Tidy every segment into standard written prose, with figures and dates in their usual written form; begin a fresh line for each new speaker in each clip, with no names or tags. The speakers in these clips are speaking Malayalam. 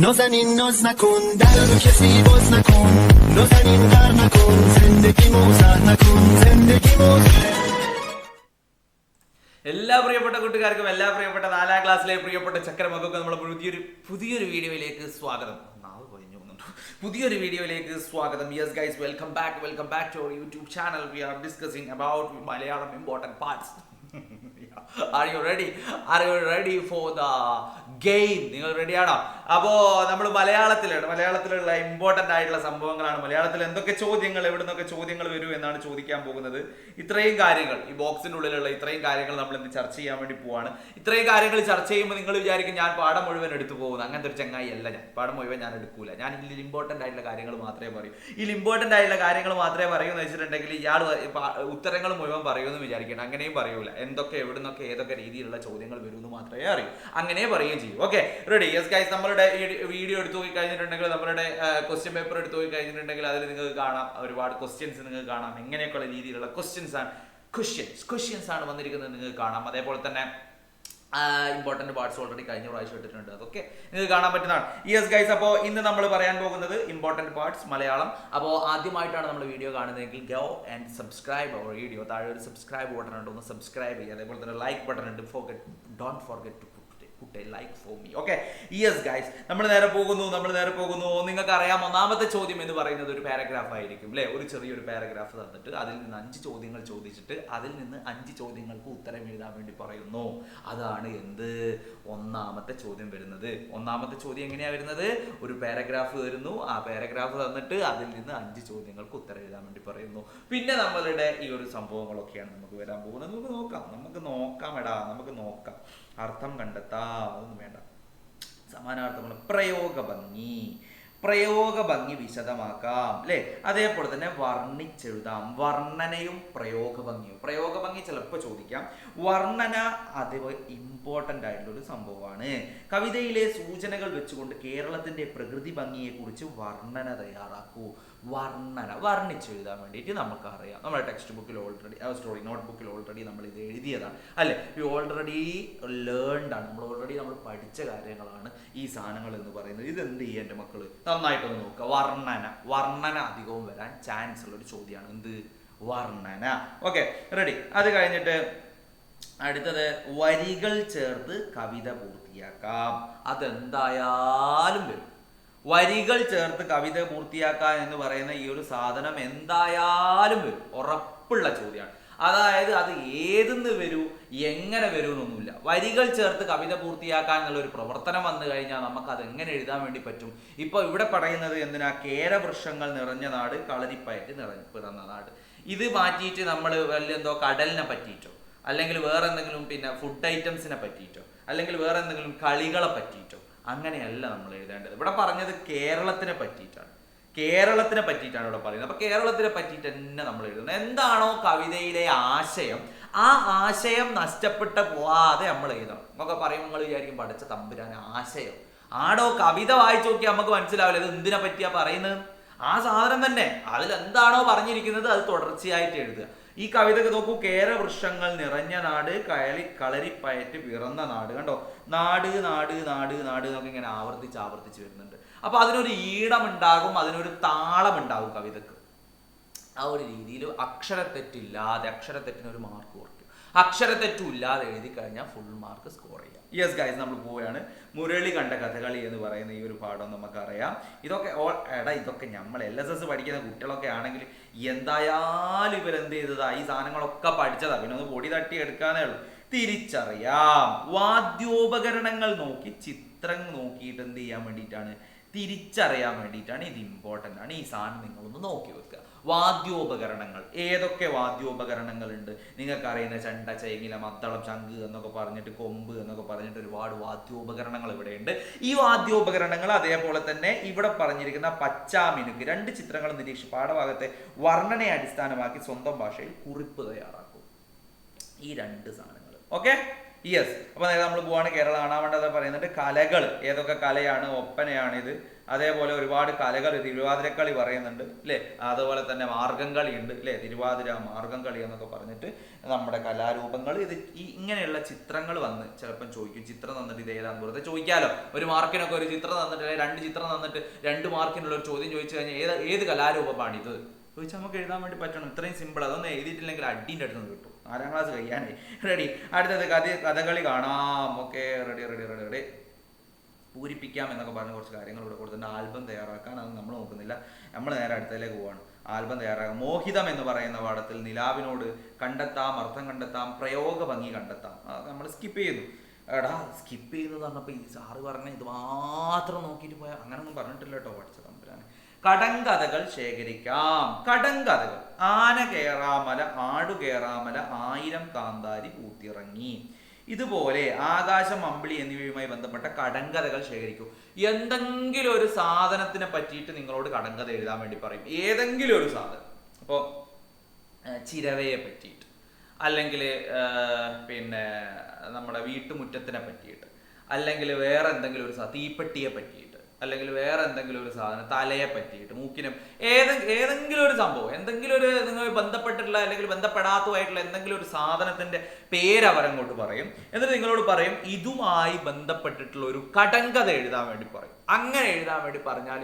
نازنین ناز نکن در رو کسی باز نکن نازنین غر نکن زندگی موزه نکن زندگی موزه
എല്ലാ പ്രിയപ്പെട്ട കൂട്ടുകാർക്കും എല്ലാ പ്രിയപ്പെട്ട 4ാം ക്ലാസ്സിലെ പ്രിയപ്പെട്ട ചക്കരമക്കൾക്ക് നമ്മുടെ പുതിയൊരു വീഡിയോയിലേക്ക് സ്വാഗതം. പുതിയൊരു വീഡിയോയിലേക്ക് സ്വാഗതം. Yes guys, welcome back to our YouTube channel. We are discussing about Malayalam important parts. Are you ready for the game? നിങ്ങൾ റെഡിയാണോ? അപ്പോൾ നമ്മൾ മലയാളത്തിലുള്ള ഇമ്പോർട്ടൻ്റ് ആയിട്ടുള്ള സംഭവങ്ങളാണ്. മലയാളത്തിൽ എന്തൊക്കെ ചോദ്യങ്ങൾ, എവിടെ നിന്നൊക്കെ ചോദ്യങ്ങൾ വരും എന്നാണ് ചോദിക്കാൻ പോകുന്നത്. ഇത്രയും കാര്യങ്ങൾ, ഈ ബോക്സിൻ്റെ ഉള്ളിലുള്ള ഇത്രയും കാര്യങ്ങൾ നമ്മൾ ഇന്ന് ചർച്ച ചെയ്യാൻ വേണ്ടി പോവാണ്. ഇത്രയും കാര്യങ്ങൾ ചർച്ച ചെയ്യുമ്പോൾ നിങ്ങൾ വിചാരിക്കും ഞാൻ പാഠം മുഴുവൻ എടുത്തു പോകുന്നത്. അങ്ങനത്തെ ഒരു ചങ്ങായി അല്ല ഞാൻ. പാഠം മുഴുവൻ ഞാൻ എടുക്കൂല. ഞാൻ ഇതിൽ ഇമ്പോർട്ടൻ്റ് ആയിട്ടുള്ള കാര്യങ്ങൾ മാത്രമേ പറയൂ. ഇമ്പോർട്ടൻ്റ് ആയിട്ടുള്ള കാര്യങ്ങൾ മാത്രമേ പറയൂ എന്ന് വെച്ചിട്ടുണ്ടെങ്കിൽ ഇയാൾ ഉത്തരങ്ങൾ മുഴുവൻ പറയുമെന്ന് വിചാരിക്കണം. അങ്ങനെയും പറയൂല. എന്തൊക്കെ എവിടെ നിന്നൊക്കെ ഏതൊക്കെ രീതിയിലുള്ള ചോദ്യങ്ങൾ വരുമെന്ന് മാത്രമേ അറിയൂ. അങ്ങനെ പറയുകയും ചെയ്യും. Okay, ready? യെസ് ഗൈസ്, നമ്മളുടെ വീഡിയോ എടുത്തു പോയി കഴിഞ്ഞിട്ടുണ്ടെങ്കിൽ, നമ്മളുടെ ക്വസ്റ്റ്യൻ പേപ്പർ എടുത്തു പോയി കഴിഞ്ഞിട്ടുണ്ടെങ്കിൽ അതിൽ നിങ്ങൾക്ക് കാണാം ഒരുപാട് ക്വസ്റ്റ്യൻസ് നിങ്ങൾക്ക് കാണാം. എങ്ങനെയൊക്കെയുള്ള രീതിയിലുള്ള ക്വസ്റ്റ്യൻസ് ആണ് വന്നിരിക്കുന്നത് നിങ്ങൾക്ക് കാണാം. അതേപോലെ തന്നെ ഇമ്പോർട്ടൻറ്റ് പാർട്സ് ഓൾറെഡി കഴിഞ്ഞ പ്രാവശ്യം ഇട്ടിട്ടുണ്ട്. അതൊക്കെ നിങ്ങൾക്ക് കാണാൻ പറ്റുന്നതാണ്. യെസ് ഗൈസ്, അപ്പോൾ ഇന്ന് നമ്മൾ പറയാൻ പോകുന്നത് ഇമ്പോർട്ടൻറ്റ് പാർട്സ് മലയാളം. അപ്പോൾ ആദ്യമായിട്ടാണ് നമ്മൾ വീഡിയോ കാണുന്നതെങ്കിൽ go and subscribe our video. താഴെ ഒരു സബ്സ്ക്രൈബ് ബട്ടൺ ഉണ്ട്, ഒന്ന് സബ്സ്ക്രൈബ് ചെയ്യുക. അതേപോലെ തന്നെ ലൈക്ക് ബട്ടൺ ഉണ്ട്. Don't forget to put a like for me. Okay, yes guys, നമ്മൾ നേരെ പോകുന്നു. നിങ്ങൾക്ക് അറിയാം, ഒന്നാമത്തെ ചോദ്യം എന്ന് പറയുന്നത് ഒരു പാരഗ്രാഫ് ആയിരിക്കും അല്ലേ? ഒരു ചെറിയൊരു പാരഗ്രാഫ് തന്നിട്ട് അതിൽ നിന്ന് 5 ചോദ്യങ്ങൾ ചോദിച്ചിട്ട് അതിൽ നിന്ന് 5 ചോദ്യങ്ങൾക്ക് ഉത്തരം എഴുതാൻ വേണ്ടി പറയുന്നു. അതാണ് എന്ത് ഒന്നാമത്തെ ചോദ്യം വരുന്നത്. ഒന്നാമത്തെ ചോദ്യം എങ്ങനെയാ വരുന്നത്? ഒരു പാരഗ്രാഫ് വരുന്നു, ആ പാരഗ്രാഫ് തന്നിട്ട് അതിൽ നിന്ന് 5 ചോദ്യങ്ങൾക്ക് ഉത്തരം എഴുതാൻ വേണ്ടി പറയുന്നു. പിന്നെ നമ്മളുടെ ഈ ഒരു സംഭവങ്ങളൊക്കെയാണ് നമുക്ക് വരാൻ പോകുന്നത്. നമുക്ക് നോക്കാം. അർത്ഥം കണ്ടെത്താം, അതൊന്നും വേണ്ട. സമാനാർത്ഥങ്ങൾ. പ്രയോഗ ഭംഗി വിശദമാക്കാം അല്ലേ? അതേപോലെ തന്നെ വർണ്ണിച്ചെഴുതാം. വർണ്ണനയും പ്രയോഗ ഭംഗി ചിലപ്പോൾ ചോദിക്കാം. വർണ്ണന അതേപോലെ ഇമ്പോർട്ടൻ്റ് ആയിട്ടുള്ള ഒരു സംഭവമാണ്. കവിതയിലെ സൂചനകൾ വെച്ചുകൊണ്ട് കേരളത്തിന്റെ പ്രകൃതി ഭംഗിയെ കുറിച്ച് വർണ്ണന തയ്യാറാക്കൂ. വർണ്ണിച്ചെഴുതാൻ വേണ്ടിയിട്ട് നമുക്കറിയാം. നമ്മുടെ ടെക്സ്റ്റ് ബുക്കിൽ ഓൾറെഡി നോട്ട് ബുക്കിൽ ഓൾറെഡി നമ്മൾ ഇത് എഴുതിയതാണ് അല്ലേ? ഓൾറെഡി ലേൺഡ് ആണ്. നമ്മൾ പഠിച്ച കാര്യങ്ങളാണ് ഈ സാധനങ്ങൾ എന്ന് പറയുന്നത്. ഇതെന്ത് ചെയ്യുക എൻ്റെ മക്കള്? നന്നായിട്ടൊന്ന് നോക്കുക. വർണ്ണന അധികവും വരാൻ ചാൻസ് ഉള്ള ഒരു ചോദ്യമാണ്. എന്ത്? വർണ്ണന. Okay, ready. അത് കഴിഞ്ഞിട്ട് അടുത്തത് വരികൾ ചേർത്ത് കവിത പൂർത്തിയാക്കാം. അതെന്തായാലും വരും. വരികൾ ചേർത്ത് കവിത പൂർത്തിയാക്കാൻ എന്ന് പറയുന്ന ഈ ഒരു സാധനം എന്തായാലും വരും. ഉറപ്പുള്ള ചോദ്യമാണ്. അതായത് അത് ഏതെന്ന് വരൂ, എങ്ങനെ വരൂ എന്നൊന്നുമില്ല. വരികൾ ചേർത്ത് കവിത പൂർത്തിയാക്കാൻ എന്നുള്ള ഒരു പ്രവർത്തനം വന്നു കഴിഞ്ഞാൽ നമുക്ക് അത് എങ്ങനെ എഴുതാൻ വേണ്ടി പറ്റും? ഇപ്പൊ ഇവിടെ പറയുന്നത് എന്തിനാ? കേരവൃക്ഷങ്ങൾ നിറഞ്ഞ നാട്, കളരിപ്പയറ്റ് പിറന്ന നാട്. ഇത് മാറ്റിയിട്ട് നമ്മൾ എന്തോ കടലിനെ പറ്റിയിട്ടോ, അല്ലെങ്കിൽ വേറെ എന്തെങ്കിലും ഫുഡ് ഐറ്റംസിനെ പറ്റിയിട്ടോ, അല്ലെങ്കിൽ വേറെ എന്തെങ്കിലും കളികളെ പറ്റിയിട്ടോ, അങ്ങനെയല്ല നമ്മൾ എഴുതേണ്ടത്. ഇവിടെ പറഞ്ഞത് കേരളത്തിനെ പറ്റിയിട്ടാണ് ഇവിടെ പറയുന്നത്. അപ്പൊ കേരളത്തിനെ പറ്റിയിട്ട് തന്നെ നമ്മൾ എഴുതുന്നത്. എന്താണോ കവിതയിലെ ആശയം, ആ ആശയം നഷ്ടപ്പെട്ട് പോവാതെ നമ്മൾ എഴുതണം. എന്നൊക്കെ പറയുമ്പോൾ നിങ്ങൾ വിചാരിക്കും പഠിച്ച തമ്പുരാൻ ആശയം ആടോ? കവിത വായിച്ചു നോക്കിയാൽ നമുക്ക് മനസ്സിലാവില്ല ഇത് എന്തിനെ പറ്റിയാ പറയുന്നത്. ആ സാധനം തന്നെ അതിലെന്താണോ പറഞ്ഞിരിക്കുന്നത് അത് തുടർച്ചയായിട്ട് എഴുതുക. ഈ കവിതക്ക് നോക്കൂ. കേരവൃക്ഷങ്ങൾ നിറഞ്ഞ നാട്, കളരിപ്പയറ്റ് പിറന്ന നാട്. കണ്ടോ? നാട് എന്നൊക്കെ ഇങ്ങനെ ആവർത്തിച്ച് വരുന്നുണ്ട്. അപ്പൊ അതിനൊരു ഈണമുണ്ടാകും, അതിനൊരു താളമുണ്ടാകും കവിതക്ക്. ആ ഒരു രീതിയിൽ അക്ഷരത്തെറ്റിന് ഒരു മാർക്ക് കുറയ്ക്കും. അക്ഷരത്തെറ്റും ഇല്ലാതെ എഴുതി കഴിഞ്ഞാൽ ഫുൾ മാർക്ക് സ്കോർ ചെയ്യാം. യെസ് ഗൈസ്, നമ്മൾ പോവുകയാണ്. മുരളി കണ്ട കഥകളി എന്ന് പറയുന്ന ഈ ഒരു പാഠം നമുക്കറിയാം. ഇതൊക്കെ നമ്മൾ LSS പഠിക്കുന്ന കുട്ടികളൊക്കെ ആണെങ്കിൽ എന്തായാലും ഇവരെന്ത് ചെയ്തതാ? ഈ സാധനങ്ങളൊക്കെ പഠിച്ചതാ. പിന്നെ ഒന്ന് പൊടി തട്ടി എടുക്കാനേ ഉള്ളൂ. തിരിച്ചറിയാം. വാദ്യോപകരണങ്ങൾ നോക്കി ചിത്രം നോക്കിയിട്ട് എന്ത് ചെയ്യാൻ വേണ്ടിയിട്ടാണ്? തിരിച്ചറിയാൻ വേണ്ടിയിട്ടാണ്. ഇത് ഇമ്പോർട്ടൻ്റ് ആണ്. ഈ സാധനം നിങ്ങളൊന്ന് നോക്കി വെക്കുക. വാദ്യോപകരണങ്ങൾ. ഏതൊക്കെ വാദ്യോപകരണങ്ങൾ ഉണ്ട്? നിങ്ങൾക്ക് അറിയുന്ന ചെണ്ട, ചേങ്ങില, മദ്ദളം, ശംഖ് എന്നൊക്കെ പറഞ്ഞിട്ട്, കൊമ്പ് എന്നൊക്കെ പറഞ്ഞിട്ട് ഒരുപാട് വാദ്യോപകരണങ്ങൾ ഇവിടെയുണ്ട്. ഈ വാദ്യോപകരണങ്ങൾ അതേപോലെ തന്നെ ഇവിടെ പറഞ്ഞിരിക്കുന്ന പച്ചാമിനുക്ക് 2 ചിത്രങ്ങൾ നിരീക്ഷിച്ച് പാഠഭാഗത്തെ വർണ്ണനയെ അടിസ്ഥാനമാക്കി സ്വന്തം ഭാഷയിൽ കുറിപ്പ് തയ്യാറാക്കും. ഈ 2 സാധനങ്ങൾ. Okay, yes. അപ്പോൾ നേരെ നമ്മൾ പോവാണ് കേരള കാണാവേണ്ടത് പറയുന്നുണ്ട്. കലകൾ ഏതൊക്കെ കലയാണ്? ഒപ്പനയാണിത്. അതേപോലെ ഒരുപാട് കലകൾ, തിരുവാതിരക്കളി പറയുന്നുണ്ട് അല്ലേ. അതുപോലെ തന്നെ മാർഗംകളി ഉണ്ട് അല്ലേ. തിരുവാതിര, മാർഗംകളി എന്നൊക്കെ പറഞ്ഞിട്ട് നമ്മുടെ കലാരൂപങ്ങൾ. ഇത് ഇങ്ങനെയുള്ള ചിത്രങ്ങൾ വന്ന് ചിലപ്പം ചോദിക്കും. ചിത്രം തന്നിട്ട് ഇത് ഏതാന്ന് വെറുതെ ചോദിക്കാമല്ലോ. ഒരു മാർക്കിനൊക്കെ ഒരു ചിത്രം തന്നിട്ട്, 2 ചിത്രം തന്നിട്ട് 2 മാർക്കിനുള്ള ഒരു ചോദ്യം ചോദിച്ചു കഴിഞ്ഞാൽ ഏത് കലാരൂപമാണിത് ചോദിച്ചാൽ നമുക്ക് എഴുതാൻ വേണ്ടി പറ്റണം. ഇത്രയും സിമ്പിൾ. അതൊന്നും എഴുതിയിട്ടില്ലെങ്കിൽ അടിൻ്റെ അടുത്ത് നിന്ന് കിട്ടും. 4ാം ക്ലാസ് കഴിയാനേ. റെഡി. അടുത്തത് കഥകളി കാണാം. Okay, ready ready ready ready. പൂരിപ്പിക്കാം എന്നൊക്കെ പറഞ്ഞ കുറച്ച് കാര്യങ്ങൾ ഇവിടെ കൊടുത്തിട്ടുണ്ട്. ആൽബം തയ്യാറാക്കാൻ അത് നമ്മൾ നോക്കുന്നില്ല. നമ്മൾ നേരെ അടുത്തതിലേക്ക് പോവാണ്. ആൽബം തയ്യാറാക്കാം. മോഹിതം എന്ന് പറയുന്ന പാഠത്തിൽ നിലാവിനോട് കണ്ടെത്താം, അർത്ഥം കണ്ടെത്താം, പ്രയോഗ ഭംഗി കണ്ടെത്താം. നമ്മൾ സ്കിപ്പ് ചെയ്തു. എടാ സ്കിപ്പ് ചെയ്തു പറഞ്ഞപ്പോൾ ഈ സാറ് പറഞ്ഞ ഇത് മാത്രം നോക്കിയിട്ട് പോയാൽ അങ്ങനൊന്നും പറഞ്ഞിട്ടില്ല കേട്ടോ. പഠിച്ച തമ്പുരാനെ. കടങ്കഥകൾ ശേഖരിക്കാം. കടങ്കഥകൾ: ആന കേറാമല, ആടു കേറാമല, 1000 കാന്താരി പൂത്തിറങ്ങി. ഇതുപോലെ ആകാശം, അമ്പിളി എന്നിവയുമായി ബന്ധപ്പെട്ട കടങ്കഥകൾ ശേഖരിക്കൂ. എന്തെങ്കിലും ഒരു സാധനത്തിനെ പറ്റിയിട്ട് നിങ്ങളോട് കടങ്കഥ എഴുതാൻ വേണ്ടി പറയും. ഏതെങ്കിലും ഒരു സാധനം. അപ്പോൾ ചിരവയെ പറ്റിയിട്ട്, അല്ലെങ്കിൽ പിന്നെ നമ്മുടെ വീട്ടുമുറ്റത്തിനെ പറ്റിയിട്ട്, അല്ലെങ്കിൽ വേറെ എന്തെങ്കിലും ഒരു തീപ്പെട്ടിയെ പറ്റിയിട്ട്, അല്ലെങ്കിൽ വേറെ എന്തെങ്കിലും ഒരു സാധനം, തലയെ പറ്റിയിട്ട്, മൂക്കിനെ, ഏതെങ്കിലും ഒരു സംഭവം, എന്തെങ്കിലും ഒരു നിങ്ങൾ ബന്ധപ്പെട്ടിട്ടുള്ള അല്ലെങ്കിൽ ബന്ധപ്പെടാത്തതായിട്ടുള്ള എന്തെങ്കിലും ഒരു സാധനത്തിന്റെ പേര് അവരങ്ങോട്ട് പറയും. എന്നിട്ട് നിങ്ങളോട് പറയും ഇതുമായി ബന്ധപ്പെട്ടിട്ടുള്ള ഒരു കടങ്കഥ എഴുതാൻ വേണ്ടി പറയും. അങ്ങനെ എഴുതാൻ വേണ്ടി പറഞ്ഞാൽ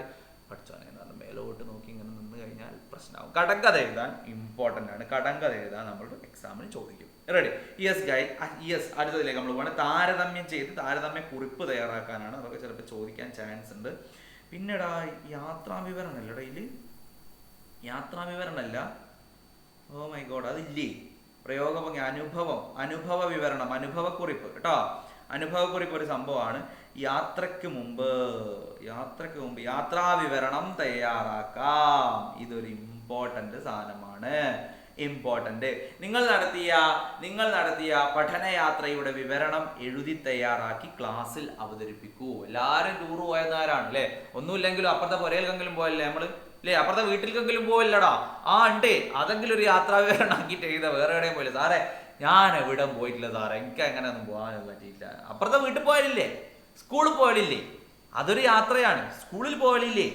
പഠിച്ചോനെ മേലോട്ട് നോക്കി ഇങ്ങനെ നിന്ന് കഴിഞ്ഞാൽ പ്രശ്നമാവും. കടങ്കഥ എഴുതാൻ ഇമ്പോർട്ടൻ്റ് ആണ്. കടങ്കഥ എഴുതാൻ നമ്മളുടെ എക്സാമിന് ചോദിക്കും. റെഡി. യെസ് ഗൈ. യെസ്. അടുത്തതിലേക്ക് നമ്മൾ പോകണം. താരതമ്യം ചെയ്ത് താരതമ്യ കുറിപ്പ് തയ്യാറാക്കാനാണ്. അതൊക്കെ ചിലപ്പോൾ ചോദിക്കാൻ ചാൻസ് ഉണ്ട്. പിന്നെടാ യാത്രാവിവരണമല്ല ഇതിൽ. യാത്രാവിവരണമല്ല. ഓ മൈ ഗോഡ്, അതില്ലേ. പ്രയോഗഭംഗി, അനുഭവ വിവരണം, അനുഭവക്കുറിപ്പ് കേട്ടോ. അനുഭവക്കുറിപ്പ് ഒരു സംഭവമാണ്. യാത്രക്ക് മുമ്പ് യാത്രാവിവരണം തയ്യാറാക്കാം. ഇതൊരു ഇമ്പോർട്ടൻ്റ് സാധനമാണ്. ഇമ്പോർട്ടൻ്റ്. നിങ്ങൾ നടത്തിയ പഠനയാത്രയുടെ വിവരണം എഴുതി തയ്യാറാക്കി ക്ലാസ്സിൽ അവതരിപ്പിക്കൂ. എല്ലാവരും ടൂർ പോയതാരാണ് അല്ലേ. ഒന്നുമില്ലെങ്കിലും അപ്പുറത്തെ പുരയിലെങ്കിലും പോയല്ലേ നമ്മൾ അല്ലേ. അപ്പുറത്തെ വീട്ടിലേക്കെങ്കിലും പോയില്ലടാ. ഉണ്ട്. അതെങ്കിലും ഒരു യാത്രാവിവരണം ആക്കിയിട്ട് എഴുതാ. വേറെ എവിടെയും പോയില്ല സാറേ, ഞാൻ എവിടെ പോയിട്ടില്ല സാറേ, എനിക്ക് അങ്ങനെയൊന്നും പോകാനൊന്നും പറ്റിയില്ല. അപ്പുറത്തെ വീട്ടിൽ പോയാലില്ലേ, സ്കൂളിൽ പോയാലില്ലേ, അതൊരു യാത്രയാണ്. സ്കൂളിൽ പോയാലില്ലേ,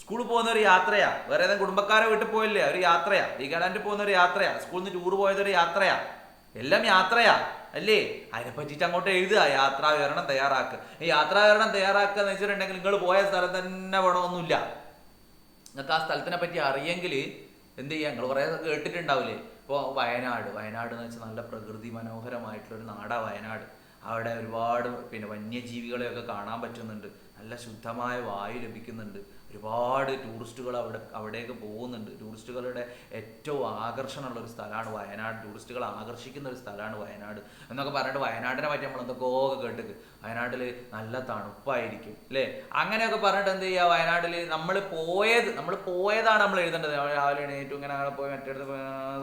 സ്കൂളിൽ പോകുന്ന ഒരു യാത്രയാ. വേറെ ഏതെങ്കിലും കുടുംബക്കാരെ വീട്ടിൽ പോയില്ലേ, ഒരു യാത്രയാ. വീഗാലാൻഡിൽ പോകുന്ന ഒരു യാത്രയാ. സ്കൂളിൽ നിന്ന് ടൂർ പോയതൊരു യാത്രയാ. എല്ലാം യാത്രയാ അല്ലേ. അതിനെ പറ്റിയിട്ട് അങ്ങോട്ട് എഴുതുക. യാത്രാവിവരണം തയ്യാറാക്കുക. ഈ യാത്രാവിവരണം തയ്യാറാക്കുക എന്ന് വെച്ചിട്ടുണ്ടെങ്കിൽ നിങ്ങൾ പോയ സ്ഥലം തന്നെ വേണമെന്നില്ല. നിങ്ങൾക്ക് ആ സ്ഥലത്തിനെ പറ്റി അറിയെങ്കിൽ എന്ത് ചെയ്യുക, നിങ്ങൾ കുറേ കേട്ടിട്ടുണ്ടാവില്ലേ. ഇപ്പോൾ വയനാട് എന്ന് വെച്ചാൽ നല്ല പ്രകൃതി മനോഹരമായിട്ടുള്ളൊരു നാടാണ് വയനാട്. അവിടെ ഒരുപാട് വന്യജീവികളെയൊക്കെ കാണാൻ പറ്റുന്നുണ്ട്. നല്ല ശുദ്ധമായ വായു ലഭിക്കുന്നുണ്ട്. ഒരുപാട് ടൂറിസ്റ്റുകൾ അവിടേക്ക് പോകുന്നുണ്ട്. ടൂറിസ്റ്റുകളുടെ ഏറ്റവും ആകർഷണമുള്ള ഒരു സ്ഥലമാണ് വയനാട്. ടൂറിസ്റ്റുകൾ ആകർഷിക്കുന്ന ഒരു സ്ഥലമാണ് വയനാട് എന്നൊക്കെ പറഞ്ഞിട്ട് വയനാടിനെ പറ്റി നമ്മൾ എന്തൊക്കെയൊക്കെ കേട്ടിട്ട്, വയനാട്ടിൽ നല്ല തണുപ്പായിരിക്കും അല്ലേ. അങ്ങനെയൊക്കെ പറഞ്ഞിട്ട് എന്ത് ചെയ്യുക, വയനാട്ടിൽ നമ്മൾ പോയതാണ് നമ്മൾ എഴുതേണ്ടത്. രാവിലെ എണീറ്റു ഇങ്ങനെ അങ്ങനെ പോയി മറ്റേടത്ത്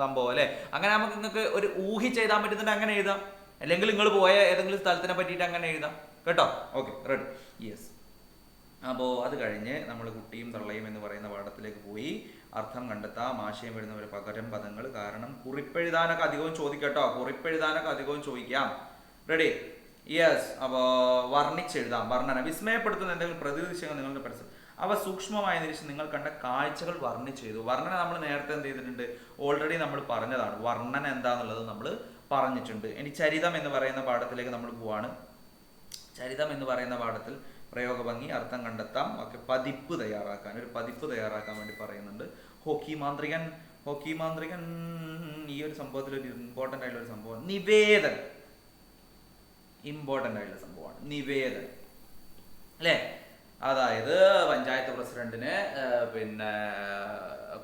സംഭവം അല്ലേ. അങ്ങനെ നമുക്ക് നിങ്ങൾക്ക് ഒരു ഊഹിച്ചെഴുതാൻ പറ്റുന്നുണ്ട്, അങ്ങനെ എഴുതാം. അല്ലെങ്കിൽ നിങ്ങൾ പോയ ഏതെങ്കിലും സ്ഥലത്തിനെ പറ്റിയിട്ട് അങ്ങനെ എഴുതാം കേട്ടോ. Okay, ready. യെസ്. അപ്പോൾ അത് കഴിഞ്ഞ് നമ്മൾ കുട്ടിയും തള്ളയും എന്ന് പറയുന്ന പാഠത്തിലേക്ക് പോയി. അർത്ഥം കണ്ടെത്താം. ആശയം വരുന്നവർ പകരം പദങ്ങൾ. കാരണം കുറിപ്പെഴുതാനൊക്കെ അധികവും ചോദിക്കട്ടോ. കുറിപ്പെഴുതാനൊക്കെ അധികവും ചോദിക്കാം. റെഡി. യെസ്. അപ്പോൾ വർണ്ണിച്ചെഴുതാം. വർണ്ണന: വിസ്മയപ്പെടുത്തുന്ന എന്തെങ്കിലും പ്രതിദൃശ്യങ്ങൾ നിങ്ങളുടെ പരിസരം, അവ സൂക്ഷ്മമായ നിരീക്ഷിച്ച് നിങ്ങൾ കണ്ട കാഴ്ചകൾ വർണ്ണിച്ചെഴുതു. വർണ്ണന നമ്മൾ നേരത്തെ എന്ത് ചെയ്തിട്ടുണ്ട്, ഓൾറെഡി നമ്മൾ പറഞ്ഞതാണ്. വർണ്ണന എന്താണെന്നുള്ളത് നമ്മൾ പറഞ്ഞിട്ടുണ്ട്. ഇനി ചരിതം എന്ന് പറയുന്ന പാഠത്തിലേക്ക് നമ്മൾ പോവാണ്. ചരിതം എന്ന് പറയുന്ന പാഠത്തിൽ പ്രയോഗഭംഗി, അർത്ഥം കണ്ടെത്താം, ഒക്കെ പതിപ്പ് തയ്യാറാക്കാൻ, ഒരു പതിപ്പ് തയ്യാറാക്കാൻ വേണ്ടി പറയുന്നുണ്ട്. ഹോക്കി മാന്ത്രികൻ ഈ ഒരു സംഭവത്തിൽ ഒരു ഇമ്പോർട്ടൻ്റ് ആയിട്ടുള്ള ഒരു സംഭവമാണ് നിവേദനം. ഇമ്പോർട്ടൻ്റ് ആയിട്ടുള്ള സംഭവമാണ് നിവേദനം അല്ലേ. അതായത് പഞ്ചായത്ത് പ്രസിഡന്റിന്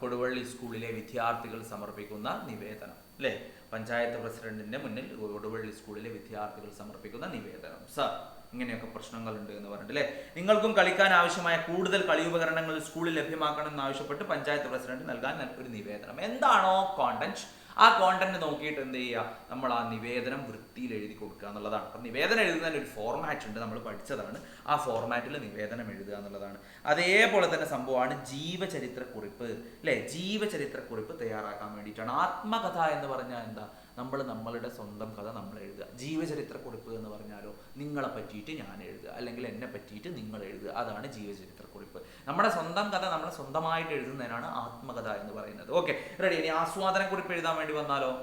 കൊടുവള്ളി സ്കൂളിലെ വിദ്യാർത്ഥികൾ സമർപ്പിക്കുന്ന നിവേദനം അല്ലേ. പഞ്ചായത്ത് പ്രസിഡന്റിന്റെ മുന്നിൽ കൊടുവള്ളി സ്കൂളിലെ വിദ്യാർത്ഥികൾ സമർപ്പിക്കുന്ന നിവേദനം. സർ, ഇങ്ങനെയൊക്കെ പ്രശ്നങ്ങളുണ്ട് എന്ന് പറഞ്ഞിട്ട് അല്ലേ. നിങ്ങൾക്കും കളിക്കാൻ ആവശ്യമായ കൂടുതൽ കളി ഉപകരണങ്ങൾ സ്കൂളിൽ ലഭ്യമാക്കണം എന്നാവശ്യപ്പെട്ട് പഞ്ചായത്ത് പ്രസിഡന്റ് നൽകാൻ ഒരു നിവേദനം. എന്താണോ കോണ്ടന്റ്, ആ കോണ്ടന്റ് നോക്കിയിട്ട് എന്ത് ചെയ്യുക, നമ്മൾ ആ നിവേദനം വൃത്തിയിൽ എഴുതി കൊടുക്കുക എന്നുള്ളതാണ്. അപ്പം നിവേദനം എഴുതുന്നതിന് ഒരു ഫോർമാറ്റ് ഉണ്ട്, നമ്മൾ പഠിച്ചതാണ്. ആ ഫോർമാറ്റിൽ നിവേദനം എഴുതുക എന്നുള്ളതാണ്. അതേപോലെ തന്നെ സംഭവമാണ് ജീവചരിത്രക്കുറിപ്പ് അല്ലേ. ജീവചരിത്രക്കുറിപ്പ് തയ്യാറാക്കാൻ വേണ്ടിയിട്ടാണ്. ആത്മകഥ എന്ന് പറഞ്ഞാൽ എന്താ, നമ്മൾ നമ്മളുടെ സ്വന്തം കഥ നമ്മൾ എഴുതുക. ജീവചരിത്ര കുറിപ്പ് എന്ന് പറഞ്ഞാലോ നിങ്ങളെ പറ്റിയിട്ട് ഞാൻ എഴുതുക, അല്ലെങ്കിൽ എന്നെ പറ്റിയിട്ട് നിങ്ങൾ എഴുതുക. അതാണ് ജീവചരിത്ര കുറിപ്പ്. നമ്മുടെ സ്വന്തം കഥ നമ്മൾ സ്വന്തമായിട്ട് എഴുതുന്നതിനാണ് ആത്മകഥ എന്ന് പറയുന്നത്. Okay, ready. ഇനി ആസ്വാദന കുറിപ്പ് എഴുതാൻ വേണ്ടി വന്നാലോ,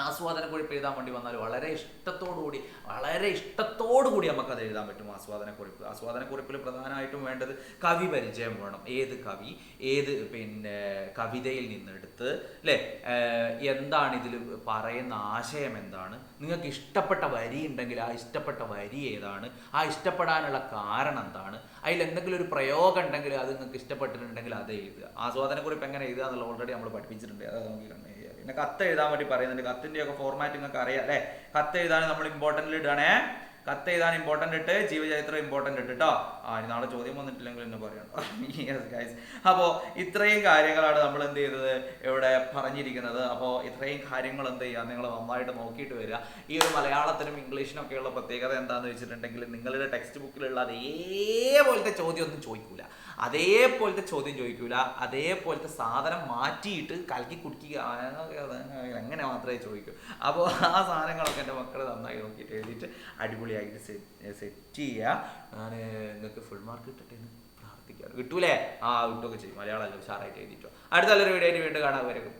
ആസ്വാദന കുറിപ്പ് എഴുതാൻ വേണ്ടി വന്നാൽ വളരെ ഇഷ്ടത്തോടുകൂടി നമുക്കത് എഴുതാൻ പറ്റും. ആസ്വാദന കുറിപ്പിൽ പ്രധാനമായിട്ടും വേണ്ടത് കവി പരിചയം വേണം. ഏത് കവി, ഏത് കവിതയിൽ നിന്നെടുത്ത്, അല്ലേ, എന്താണ് ഇതിൽ പറയുന്ന ആശയം, എന്താണ്, നിങ്ങൾക്ക് ഇഷ്ടപ്പെട്ട വരി ഉണ്ടെങ്കിൽ ആ ഇഷ്ടപ്പെട്ട വരി ഏതാണ്, ആ ഇഷ്ടപ്പെടാനുള്ള കാരണം എന്താണ്, അതിൽ എന്തെങ്കിലും ഒരു പ്രയോഗം ഉണ്ടെങ്കിൽ അത് നിങ്ങൾക്ക് ഇഷ്ടപ്പെട്ടിട്ടുണ്ടെങ്കിൽ അത് എഴുതുക. ആസ്വാദന കുറിപ്പ് എങ്ങനെ എഴുതുക എന്നുള്ള ഓൾറെഡി നമ്മൾ പഠിപ്പിച്ചിട്ടുണ്ട്. അത് നമുക്ക് കണ്ടു. പിന്നെ കത്ത് എഴുതാൻ വേണ്ടി പറയുന്നുണ്ട്. കത്തിൻ്റെയൊക്കെ ഫോർമാറ്റ് നിങ്ങൾക്ക് അറിയാം അല്ലേ. കത്ത് എഴുതാൻ നമ്മൾ ഇമ്പോർട്ടൻ്റ് ഇടുകയാണേ. കത്ത് എഴുതാൻ ഇമ്പോർട്ടൻ്റ് ഇട്ട്, ജീവചരിത്രം ഇമ്പോർട്ടൻ്റ് ഇട്ട് കേട്ടോ. ഇനി നാളെ ചോദ്യം വന്നിട്ടില്ലെങ്കിൽ എന്നെ പറയണം. Yes guys. അപ്പോൾ ഇത്രയും കാര്യങ്ങളാണ് നമ്മൾ എന്ത് ചെയ്തത് ഇവിടെ പറഞ്ഞിരിക്കുന്നത്. അപ്പോൾ ഇത്രയും കാര്യങ്ങൾ എന്ത് ചെയ്യുക, നിങ്ങൾ നന്നായിട്ട് നോക്കിയിട്ട് വരിക. ഈ ഒരു മലയാളത്തിനും ഇംഗ്ലീഷിനൊക്കെയുള്ള പ്രത്യേകത എന്താണെന്ന് വെച്ചിട്ടുണ്ടെങ്കിൽ നിങ്ങളുടെ ടെക്സ്റ്റ് ബുക്കിലുള്ള അതേപോലത്തെ ചോദ്യം ഒന്നും ചോദിക്കൂല, അതേപോലത്തെ ചോദ്യം ചോദിക്കൂല, അതേപോലത്തെ സാധനം മാറ്റിയിട്ട് കലക്കി കുടിക്കുക അങ്ങനെ മാത്രമേ ചോദിക്കൂ. അപ്പോൾ ആ സാധനങ്ങളൊക്കെ എൻ്റെ മക്കൾ നന്നായി നോക്കിയിട്ട് എഴുതിയിട്ട് അടിപൊളിയായിട്ട് സെറ്റ് ചെയ്യുക. ഞാൻ നിങ്ങൾക്ക് ഫുൾ മാർക്ക് കിട്ടട്ടെ എന്ന് പ്രാർത്ഥിക്കുകയാണ്. കിട്ടൂലേ? കിട്ടുകയൊക്കെ ചെയ്യും. മലയാളമല്ല, ഉഷാറായിട്ട് എഴുതിയിട്ടോ. അടുത്ത നല്ലൊരു വീഡിയോ ആയിട്ട് വീണ്ടും കാണാൻ വരും.